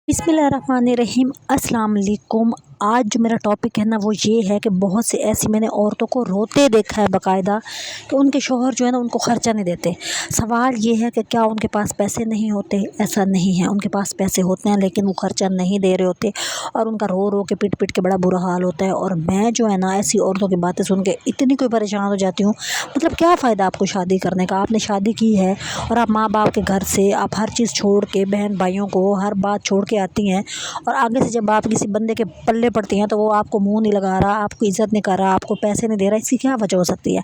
बिस्मिल्लाहिर्रहमानिर्रहीम अस्सलाम वालेकुम। आज जो मेरा टॉपिक है ना वो ये है कि बहुत से ऐसी मैंने औरतों को रोते देखा है बाकायदा कि उनके शौहर जो है ना उनको ख़र्चा नहीं देते। सवाल ये है कि क्या उनके पास पैसे नहीं होते? ऐसा नहीं है, उनके पास पैसे होते हैं लेकिन वो ख़र्चा नहीं दे रहे होते और उनका रो रो के पीट पीट के बड़ा बुरा हाल होता है। और मैं जो है ना ऐसी औरतों की बातें सुन के इतनी कोई परेशान हो जाती हूँ। मतलब क्या फ़ायदा आपको शादी करने का? आपने शादी की है और आप माँ बाप के घर से आप हर चीज़ छोड़ के, बहन भाइयों को हर बात छोड़ के आती हैं और आगे से जब आप किसी बंदे के पल्ले पड़ती हैं तो वो आपको मुंह नहीं लगा रहा, आपको इज़्ज़त नहीं कर रहा, आपको पैसे नहीं दे रहा। इसकी क्या वजह हो सकती है?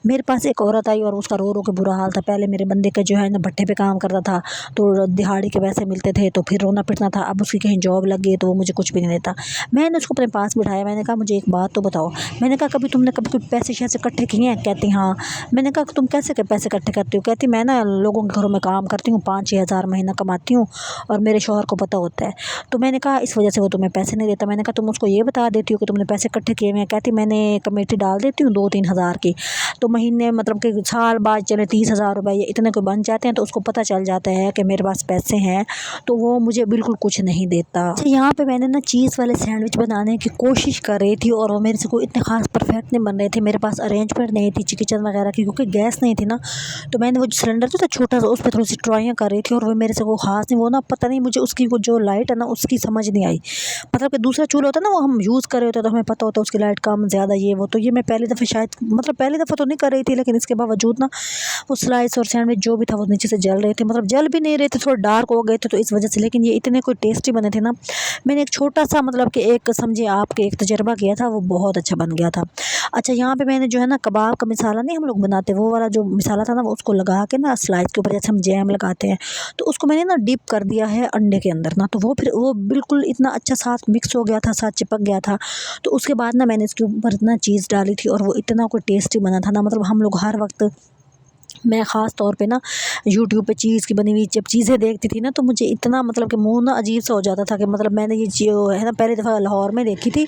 मेरे पास एक औरत आई और उसका रो रो के बुरा हाल था। पहले मेरे बंदे का जो है ना भट्टे पे काम करता था तो दिहाड़ी के पैसे मिलते थे तो फिर रोना पिटना था। अब उसकी कहीं जॉब लग गई तो वो मुझे कुछ भी नहीं देता। मैंने उसको अपने पास बिठाया, मैंने कहा मुझे एक बात तो बताओ। मैंने कहा कभी तुमने कभी कोई पैसे शैसे इकट्ठे किए हैं? कहती हाँ। मैंने कहा तुम कैसे के पैसे इकट्ठे करती हो? कहती मैं ना लोगों के घरों में काम करती हूँ, 5-6 हज़ार महीना कमाती हूँ और मेरे शौहर को पता होता है। तो मैंने कहा इस वजह से वो तुम्हें पैसे नहीं देता। मैंने कहा तुम उसको ये बता देती हो कि तुमने पैसे इकट्ठे किए हुए हैं? कहती मैंने कमेटी डाल देती हूँ 2-3 हज़ार की, तो महीने मतलब कि साल बाद चले 30,000 रुपये या इतने को बन जाते हैं तो उसको पता चल जाता है कि मेरे पास पैसे हैं, तो वो मुझे बिल्कुल कुछ नहीं देता। अच्छा, यहाँ पे मैंने ना चीज़ वाले सैंडविच बनाने की कोशिश कर रही थी और वो मेरे से कोई इतने खास परफेक्ट नहीं बन रहे थे। मेरे पास अरेंजमेंट नहीं थी किचन वगैरह की, क्योंकि गैस नहीं थी ना। तो मैंने वो जो सिलेंडर था छोटा सा, उस पर थोड़ी सी ट्राइयाँ कर रही थी और वो मेरे से वो खास नहीं, वो ना पता नहीं मुझे उसकी वो जो लाइट है ना उसकी समझ नहीं आई। मतलब कि दूसरा चूल्हा होता है ना वो हम यूज़ कर रहे होते हैं तो हमें पता होता है उसकी लाइट कम ज़्यादा ये वो। तो ये मैं पहली दफ़े शायद, मतलब पहली दफ़ा तो नहीं कर रही थी, लेकिन इसके बावजूद ना वो स्लाइस और सैंडविच जो भी था वो नीचे से जल रहे थे, मतलब जल भी नहीं रहे थे, थोड़ा डार्क हो गए थे तो इस वजह से। लेकिन ये इतने कोई टेस्टी बने थे ना। मैंने एक छोटा सा मतलब कि एक समझिए आपके एक तजर्बा किया था, वो बहुत अच्छा बन गया था। अच्छा, यहाँ पे मैंने जो है ना कबाब का मिसाला नहीं हम लोग बनाते, वो वाला जो मिसाला था ना वो उसको लगा के ना स्लाइस के ऊपर जैसे हम जैम लगाते हैं, तो उसको मैंने ना डिप कर दिया है अंडे के अंदर ना। तो वो फिर वो बिल्कुल इतना अच्छा साथ मिक्स हो गया था, साथ चिपक गया था। तो उसके बाद ना मैंने इसके ऊपर इतना चीज़ डाली थी और वो इतना कोई टेस्टी बना था ना। मतलब हम लोग हर वक्त, मैं ख़ास तौर पे ना यूट्यूब पे चीज़ की बनी हुई जब चीज़ें देखती थी ना तो मुझे इतना मतलब कि मुँह ना अजीब सा हो जाता था कि मतलब मैंने ये जो है ना पहली दफ़ा लाहौर में देखी थी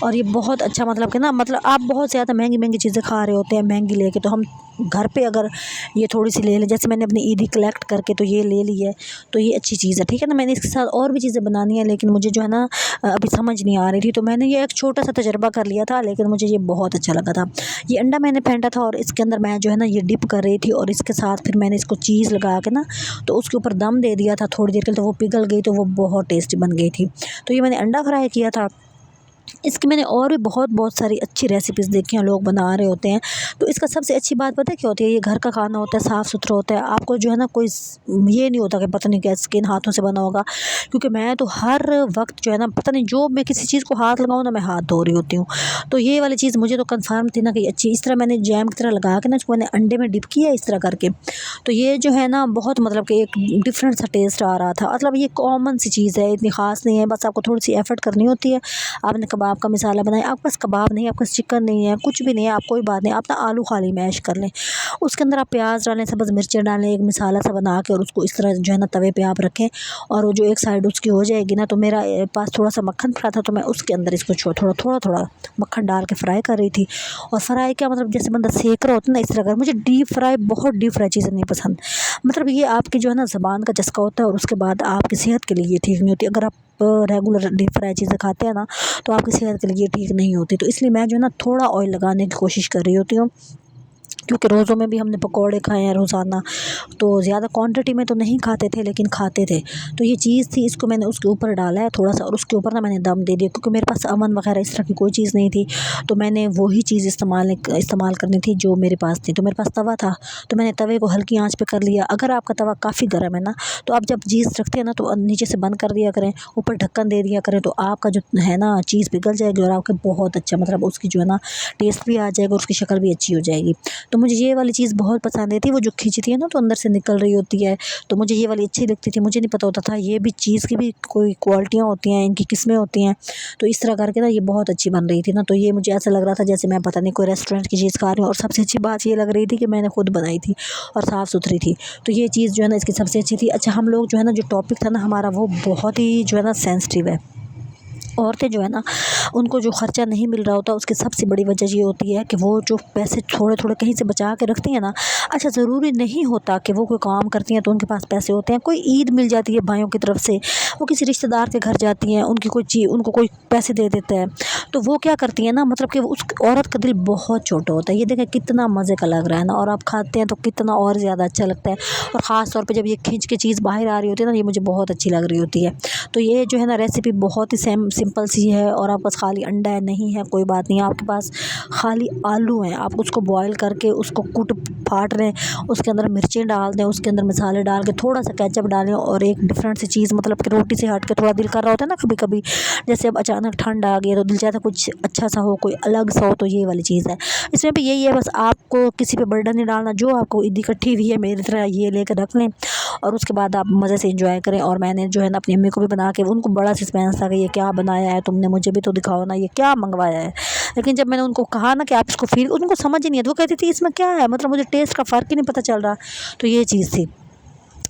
और ये बहुत अच्छा, मतलब कि ना मतलब आप बहुत ज़्यादा महंगी चीज़ें खा रहे होते हैं महंगी लेके, तो हम घर पे अगर ये थोड़ी सी ले लें, जैसे मैंने अपनी ईदी कलेक्ट करके तो ये ले ली है, तो ये अच्छी चीज़ है, ठीक है ना। मैंने इसके साथ और भी चीज़ें बनानी है लेकिन मुझे जो है ना अभी समझ नहीं आ रही थी, तो मैंने ये एक छोटा सा तजर्बा कर लिया था, लेकिन मुझे ये बहुत अच्छा लगा था। ये अंडा मैंने फेंटा था और इसके अंदर मैं जो है ना ये डिप कर रही थी और इसके साथ फिर मैंने इसको चीज़ लगा के ना तो उसके ऊपर दम दे दिया था थोड़ी देर के लिए, तो वो पिघल गई तो वो बहुत टेस्टी बन गई थी। तो ये मैंने अंडा फ्राई किया था। इसकी मैंने और भी बहुत सारी अच्छी रेसिपीज़ देखी हैं, लोग बना रहे होते हैं। तो इसका सबसे अच्छी बात पता है क्या होती है? ये घर का खाना होता है, साफ़ सुथरा होता है। आपको जो है ना कोई ये नहीं होता कि पता नहीं कैसे किन हाथों से बना होगा, क्योंकि मैं तो हर वक्त जो है ना पता नहीं जो मैं किसी चीज़ को हाथ लगाऊँ ना मैं हाथ धो रही होती हूँ। तो ये वाली चीज़ मुझे तो कंफर्म थी ना कि अच्छी, इस तरह मैंने जैम की तरह लगा के ना इसको मैंने अंडे में डिप किया इस तरह करके। तो ये जो है ना बहुत मतलब कि एक डिफरेंट सा टेस्ट आ रहा था। मतलब ये कॉमन सी चीज़ है, इतनी ख़ास नहीं है, बस आपको थोड़ी सी एफर्ट करनी होती है। आपने कबाब का मिसाला बनाया, आपके पास कबाब नहीं है, आपके पास चिकन नहीं है, कुछ भी नहीं है, आप कोई बात नहीं, आप ना आलू खाली मैश कर लें, उसके अंदर आप प्याज डालें, सब्ज़ मिर्चें डालें, एक मिसाला सा बना के और उसको इस तरह जो है ना तवे पे आप रखें और वो जो एक साइड उसकी हो जाएगी ना, तो मेरा पास थोड़ा सा मक्खन पड़ा था तो मैं उसके अंदर इसको थोड़ा मक्खन डाल के फ्राई कर रही थी। और फ्राई क्या, मतलब जैसे बंदा सेक रहा होता है ना इस तरह कर। मुझे डीप फ्राई, बहुत डीप फ्राई चीज़ें नहीं पसंद। मतलब ये आपकी जो है ना ज़बान का चस्का होता है और उसके बाद आपकी सेहत के लिए ये ठीक नहीं होती। अगर आप रेगुलर डीप फ्राई चीज़ें खाते हैं ना तो आपकी सेहत के लिए ठीक नहीं होती। तो इसलिए मैं जो है ना थोड़ा ऑयल लगाने की कोशिश कर रही होती हूँ, क्योंकि रोज़ों में भी हमने पकौड़े खाए हैं रोज़ाना, तो ज़्यादा क्वांटिटी में तो नहीं खाते थे लेकिन खाते थे। तो ये चीज़ थी, इसको मैंने उसके ऊपर डाला है थोड़ा सा और उसके ऊपर ना मैंने दम दे दिया, क्योंकि मेरे पास अवन वगैरह इस तरह की कोई चीज़ नहीं थी। तो मैंने वही चीज़ इस्तेमाल करनी थी जो मेरे पास थी। तो मेरे पास तवा था तो मैंने तवे को हल्की आँच पे कर लिया। अगर आपका तवा काफ़ी गर्म है ना तो आप जब चीज़ रखते हैं ना तो नीचे से बंद कर दिया करें, ऊपर ढक्कन दे दिया करें, तो आपका जो है ना चीज़ पिघल जाएगी और आपके बहुत अच्छा, मतलब उसकी जो है ना टेस्ट भी आ जाएगा और उसकी शक्ल भी अच्छी हो जाएगी। तो मुझे ये वाली चीज़ बहुत पसंद आई थी, वो जो खींचती है ना तो अंदर से निकल रही होती है, तो मुझे ये वाली अच्छी लगती थी। मुझे नहीं पता होता था ये भी चीज़ की भी कोई क्वालिटियाँ होती हैं, इनकी किस्में होती हैं। तो इस तरह करके ना ये बहुत अच्छी बन रही थी ना, तो ये मुझे ऐसा लग रहा था जैसे मैं पता नहीं कोई रेस्टोरेंट की चीज़ खा रही हूँ। और सबसे अच्छी बात ये लग रही थी कि मैंने खुद बनाई थी और साफ़ सुथरी थी। तो ये चीज़ जो है ना इसकी सबसे अच्छी थी। अच्छा, हम लोग जो है ना जो टॉपिक था ना हमारा वो बहुत ही जो है ना सेंसिटिव है। औरतें जो है ना, उनको जो खर्चा नहीं मिल रहा होता उसकी सबसे बड़ी वजह ये होती है कि वो जो पैसे थोड़े थोड़े कहीं से बचा के रखती हैं ना। अच्छा, ज़रूरी नहीं होता कि वो कोई काम करती हैं तो उनके पास पैसे होते हैं। कोई ईद मिल जाती है भाइयों की तरफ से, वो किसी रिश्तेदार के घर जाती हैं, उनकी कोई चीज़ उनको कोई पैसे दे देता है, तो वो क्या करती है ना, मतलब कि उस औरत का दिल बहुत छोटा होता है। ये देखें कितना मज़े का लग रहा है ना, और आप खाते हैं तो कितना और ज़्यादा अच्छा लगता है। और ख़ास तौर पे जब ये खींच के चीज़ बाहर आ रही होती है ना, ये मुझे बहुत अच्छी लग रही होती है। तो ये जो है ना रेसिपी बहुत ही सिंपल सी है, और आपके पास खाली अंडा है नहीं है कोई बात नहीं, आपके पास खाली आलू हैं, आप उसको बॉयल करके उसको फाट रहे हैं, उसके अंदर मिर्चें डाल दें, उसके अंदर मसाले डाल के थोड़ा सा केचप डालें, और एक डिफरेंट सी चीज़, मतलब कि रोटी से हट के थोड़ा दिल कर रहा होता है ना कभी कभी, जैसे अब अचानक ठंड आ गई है तो दिल चाहता है कुछ अच्छा सा हो, कोई अलग सा हो, तो ये वाली चीज़ है। इसमें भी यही है, बस आपको किसी पे बर्डन नहीं डालना, जो आपको ईद इकट्ठी हुई है मेरी तरह ये लेकर रख लें, और उसके बाद आप मज़े से एंजॉय करें। और मैंने जो है ना अपनी अम्मी को भी बना के, उनको बड़ा सस्पेंस था कि ये क्या बनाया है तुमने, मुझे भी तो दिखाओ ना, ये क्या मंगवाया है। लेकिन जब मैंने उनको कहा ना कि आप इसको फील, उनको समझ ही नहीं है, तो वो कहती थी इसमें क्या है, मतलब मुझे टेस्ट का फ़र्क ही नहीं पता चल रहा। तो ये चीज़ थी,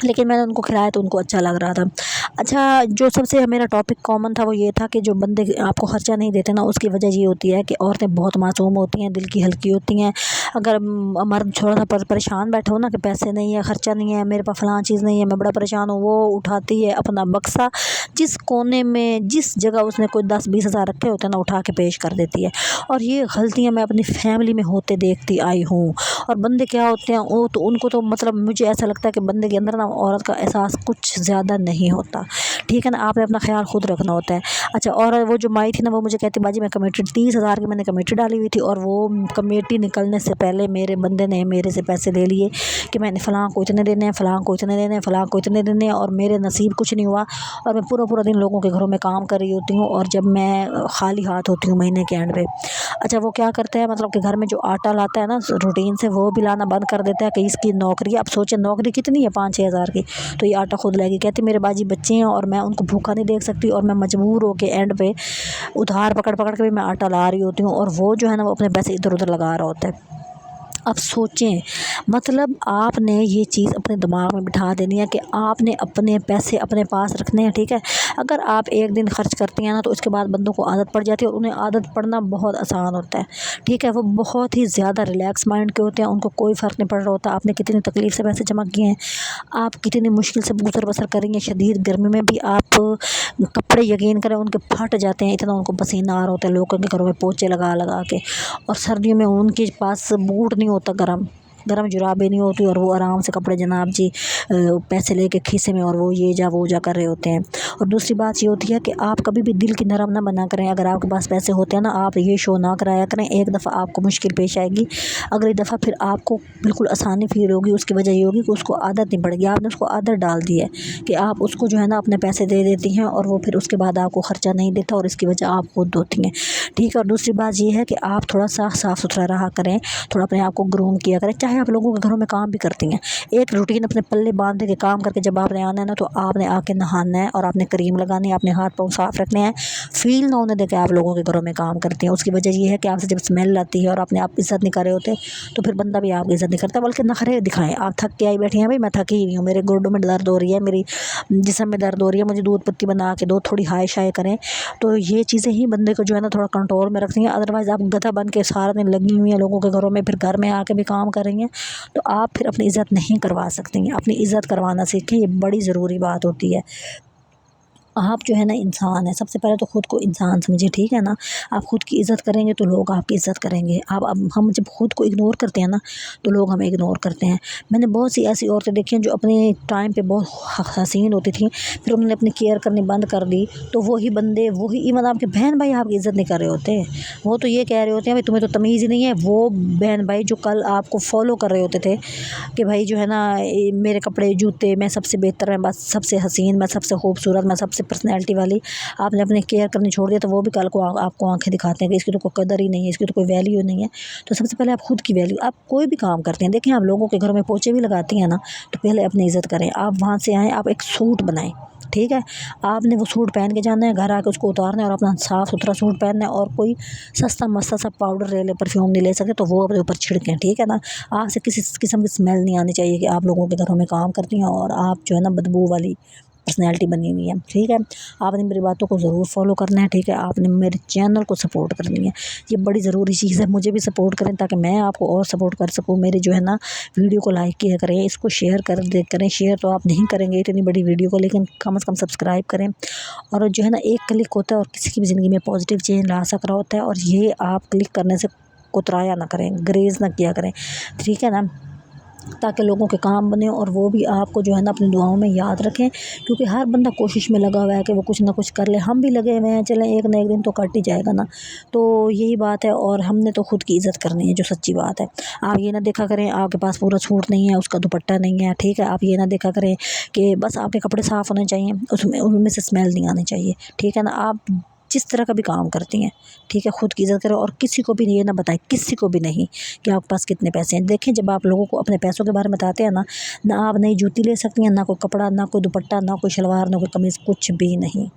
लेकिन मैंने उनको खिलाया तो उनको अच्छा लग रहा था। अच्छा, जो सबसे मेरा टॉपिक कॉमन था वो ये था कि जो बंदे आपको खर्चा नहीं देते ना, उसकी वजह ये होती है कि औरतें बहुत मासूम होती हैं, दिल की हल्की होती हैं। अगर मर्द थोड़ा सा परेशान बैठे हो ना कि पैसे नहीं है, खर्चा नहीं है, मेरे पास फ़लाँ चीज़ नहीं है, मैं बड़ा परेशान हूँ, वो उठाती है अपना बक्सा, जिस कोने में जिस जगह उसने कोई 10-20 हज़ार रखे होते हैं ना, उठा के पेश कर देती है। और ये गलतियाँ मैं अपनी फैमिली में होते देखती आई हूँ। और बंदे क्या होते हैं, वो तो उनको तो मतलब मुझे ऐसा लगता है कि बंदे के अंदर ना औरत का एहसास कुछ ज़्यादा नहीं होता, ठीक है ना, आपने अपना ख्याल खुद रखना होता है। अच्छा, और वो जो माई थी ना, वो मुझे कहती बाजी मैं कमेटी 30,000 की मैंने कमेटी डाली हुई थी, और वो कमेटी निकलने से पहले मेरे बंदे ने मेरे से पैसे ले लिए कि मैंने फ़लाँ को इतने देने हैं, फ़लाँ को इतने देने हैं, फ़लाँ को इतने देने हैं, और मेरे नसीब कुछ नहीं हुआ। और मैं पूरा पूरा दिन लोगों के घरों में काम कर रही होती हूँ, और जब मैं खाली हाथ होती हूँ महीने के एंड पे, अच्छा वो क्या करते हैं, मतलब कि घर में जो आटा लाता है ना रूटीन से, वो भी लाना बंद कर देता है कि इसकी नौकरी, आप सोचें नौकरी कितनी है 5-6 हज़ार की, तो ये आटा खुद लाएगी। कहती मेरे बाजी बच्चे हैं और मैं उनको भूखा नहीं देख सकती, और मैं मजबूर हो के एंड पे उधार पकड़ पकड़ के भी मैं आटा ला रही होती हूँ, और वो जो है ना वो अपने पैसे इधर उधर लगा रहा होता है। अब सोचें, मतलब आपने ये चीज़ अपने दिमाग में बिठा देनी है कि आपने अपने पैसे अपने पास रखने हैं, ठीक है। अगर आप एक दिन खर्च करती हैं ना, तो उसके बाद बंदों को आदत पड़ जाती है, और उन्हें आदत पड़ना बहुत आसान होता है, ठीक है। वो बहुत ही ज़्यादा रिलैक्स माइंड के होते हैं, उनको कोई फ़र्क नहीं पड़ रहा होता आपने कितनी तकलीफ़ से पैसे जमा किए हैं, आप कितनी मुश्किल से गुजर बसर करेंगे। शदीद गर्मी में भी आप कपड़े यकीन करें उनके फट जाते हैं, इतना उनको पसीना आ रहा होता है लोगों के घरों में पोछे लगा लगा के। और सर्दियों में उनके पास बूट नहीं होता, गरम गरम जुराबें नहीं होती, और वो आराम से कपड़े जनाब जी पैसे लेके खीसे में, और वो ये जा वो जा कर रहे होते हैं। और दूसरी बात ये होती है कि आप कभी भी दिल की नरम ना बना करें। अगर आपके पास पैसे होते हैं ना, आप ये शो ना कराया करें। एक दफ़ा आपको मुश्किल पेश आएगी, अगली दफ़ा फिर आपको बिल्कुल आसानी फील होगी। उसकी वजह ये होगी कि उसको आदत नहीं पड़ेगी, आपने उसको आदत डाल दी है कि आप उसको जो है ना अपने पैसे दे देती हैं, और वो फिर उसके बाद आपको ख़र्चा नहीं देता, और इसकी वजह आप खुद होती हैं, ठीक है। और दूसरी बात ये है कि आप थोड़ा सा साफ़ सुथरा रहा करें, थोड़ा अपने आप को ग्रूम किया करें। चाहे आप लोगों के घरों में काम भी करती हैं, एक रूटीन अपने पल्ले बांध के काम करके जब आपने आना है ना, तो आपने आके नहाना है, और आपने क्रीम लगानी है, अपने हाथ पाँव साफ़ रखने हैं। फील ना होने दें कि आप लोगों के घरों में काम करती हैं। उसकी वजह ये है कि आपसे जब स्मेल आती है और अपने आप इज़्ज़त नहीं कर रहे होते, तो फिर बंदा भी आपकी इज़्ज़त नहीं करता, बल्कि नखरे दिखाएं। आप थक के आई बैठी हैं, भाई मैं थकी ही नहीं हूँ, मेरे गोडों में दर्द हो रही है, मेरी जिस्म में दर्द हो रही है, मुझे दूध पत्ती बना के दो, थोड़ी हाय शाय करें। तो ये चीज़ें ही बंदे को जो है ना थोड़ा कंट्रोल में रखती हैं। अदरवाइज़ आप गधा बन के सारा दिन लगी हुई हैं लोगों के घरों में, फिर घर में आके भी काम कर रही हैं, तो आप फिर अपनी इज़्ज़त नहीं करवा सकती हैं। अपनी इज़्ज़त करवाना सीखें, ये बड़ी ज़रूरी बात होती है। आप जो है ना इंसान है, सबसे पहले तो खुद को इंसान समझिए, ठीक है ना। आप खुद की इज़्ज़त करेंगे तो लोग आपकी इज़्ज़त करेंगे। आप अब हम जब खुद को इग्नोर करते हैं ना, तो लोग हमें इग्नोर करते हैं। मैंने बहुत सी ऐसी औरतें देखी हैं जो अपने टाइम पे बहुत हसीन होती थी, फिर उन्होंने अपनी केयर करनी बंद कर दी, तो वही बंदे वही इवन आपके बहन भाई आपकी इज़्ज़त नहीं कर रहे होते। वो तो ये कह रहे होते हैं भाई तुम्हें तो तमीज़ ही नहीं है। वो बहन भाई जो कल आपको फॉलो कर रहे होते थे कि भाई जो है ना मेरे कपड़े जूते मैं सबसे बेहतर, मैं बस सबसे हसीन, मैं सबसे खूबसूरत, मैं सबसे पर्सनैलिटी वाली, आपने अपनी केयर करनी छोड़ दिया, तो वो भी कल को आपको आंखें दिखाते हैं कि इसकी तो कोई कदर ही नहीं है, इसकी तो कोई वैल्यू नहीं है। तो सबसे पहले आप खुद की वैल्यू, आप कोई भी काम करते हैं, देखें आप लोगों के घरों में पोछे भी लगाती हैं ना, तो पहले अपनी इज़्ज़त करें। आप वहाँ से आएँ, आप एक सूट बनाएं, ठीक है। आपने वो सूट पहन के जाना है, घर आके उसको उतारना है और अपना साफ़ सुथरा सूट पहनना है, और कोई सस्ता मस्ता सा पाउडर ले ले, परफ्यूम नहीं ले सकते तो वो अपने ऊपर छिड़कें, ठीक है ना। आपसे किसी किस्म की स्मेल नहीं आनी चाहिए कि आप लोगों के घरों में काम करती हैं और आप जो है ना बदबू वाली पर्सनैलिटी बनी हुई है, ठीक है। आपने मेरी बातों को ज़रूर फॉलो करना है, ठीक है। आपने मेरे चैनल को सपोर्ट करनी है, ये बड़ी ज़रूरी चीज़ है। मुझे भी सपोर्ट करें ताकि मैं आपको और सपोर्ट कर सकूँ। मेरी जो है ना वीडियो को लाइक किया करें, इसको शेयर करें। शेयर तो आप नहीं करेंगे इतनी बड़ी वीडियो को, लेकिन कम से कम सब्सक्राइब करें। और जो है ना एक क्लिक होता है और किसी की भी ज़िंदगी में पॉजिटिव चेंज ला सक रहा होता है। और ये आप क्लिक करने से कुतराया ना करें, ग्रेज़ ना किया करें, ठीक है ना, ताकि लोगों के काम बने और वो भी आपको जो है ना अपनी दुआओं में याद रखें। क्योंकि हर बंदा कोशिश में लगा हुआ है कि वो कुछ ना कुछ कर ले, हम भी लगे हुए हैं, चलें एक ना एक दिन तो कट ही जाएगा ना। तो यही बात है, और हमने तो खुद की इज़्ज़त करनी है, जो सच्ची बात है। आप ये ना देखा करें आपके पास पूरा सूट नहीं है, उसका दुपट्टा नहीं है, ठीक है। आप ये ना देखा करें कि बस आपके कपड़े साफ़ होने चाहिए, उसमें उनमें से स्मेल नहीं आनी चाहिए, ठीक है ना। आप जिस तरह का भी काम करती हैं, ठीक है, खुद की इज़्ज़त करें और किसी को भी ये ना बताएं, किसी को भी नहीं, कि आपके पास कितने पैसे हैं। देखें, जब आप लोगों को अपने पैसों के बारे में बताते हैं ना आप नई जूती ले सकती हैं, ना कोई कपड़ा, ना कोई दुपट्टा, ना कोई शलवार, ना कोई कमीज़, कुछ भी नहीं।